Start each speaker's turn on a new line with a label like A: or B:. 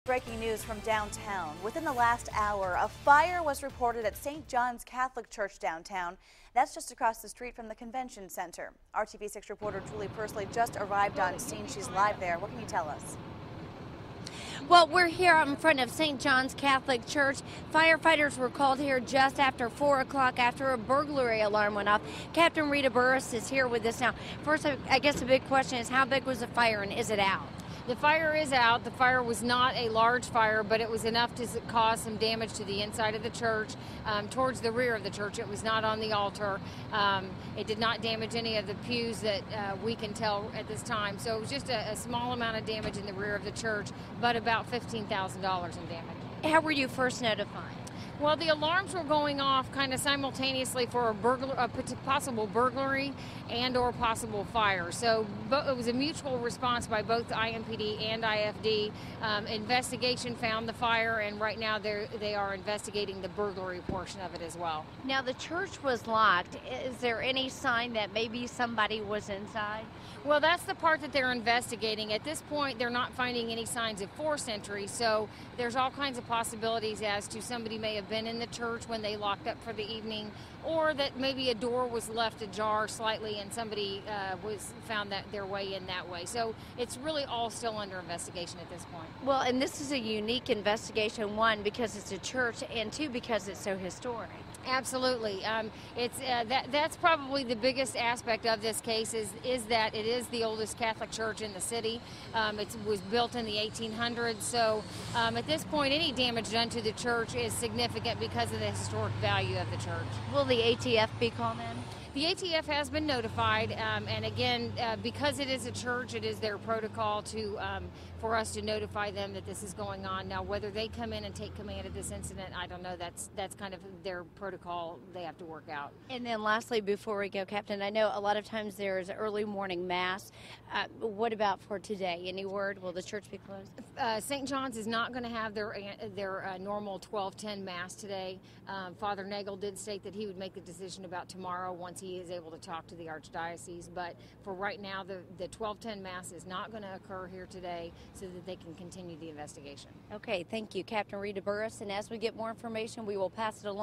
A: Breaking news from downtown. Within the last hour, a fire was reported at St. John's Catholic Church downtown. That's just across the street from the convention center. RTV6 reporter Julie Pursley just arrived on scene. She's live there. What can you tell us?
B: Well, we're here in front of St. John's Catholic Church. Firefighters were called here just after 4 o'clock after a burglary alarm went off. Captain Rita Burris is here with us now. First, I guess the big question is, how big was the fire and is it out?
C: The fire is out. The fire was not a large fire, but it was enough to cause some damage to the inside of the church, towards the rear of the church. It was not on the altar. It did not damage any of the pews that we can tell at this time. So it was just a small amount of damage in the rear of the church, but about $15,000 in damage.
B: How were you first notified?
C: Well, the alarms were going off kind of simultaneously for a possible burglary and or possible fire. So it was a mutual response by both the IMPD and IFD. Investigation found the fire, and right now they are investigating the burglary portion of it as well.
B: Now, the church was locked. Is there any sign that maybe somebody was inside?
C: Well, that's the part that they're investigating. At this point, they're not finding any signs of forced entry, so there's all kinds of possibilities as to somebody may have been in the church when they locked up for the evening, or that maybe a door was left ajar slightly and somebody found their way in that way. So it's really all still under investigation at this point.
B: Well, and this is a unique investigation, one, because it's a church, and two, because it's so historic.
C: Absolutely. That's probably the biggest aspect of this case is that it is the oldest Catholic church in the city. It was built in the 1800s, so at this point any damage done to the church is significant because of the historic value of the church.
B: Will the ATF be called in?
C: The ATF has been notified, and again, because it is a church, it is their protocol for us to notify them that this is going on. Now, whether they come in and take command of this incident, I don't know. That's kind of their protocol they have to work out.
B: And then lastly, before we go, Captain, I know a lot of times there is early morning mass. What about for today? Any word? Will the church be closed?
C: St. John's is not going to have their normal 12:10 mass today. Father Nagel did state that he would make the decision about tomorrow once he is able to talk to the Archdiocese, but for right now the 12:10 mass is not going to occur here today so that they can continue the investigation.
B: Okay, thank you, Captain Rita Burris, and as we get more information we will pass it along.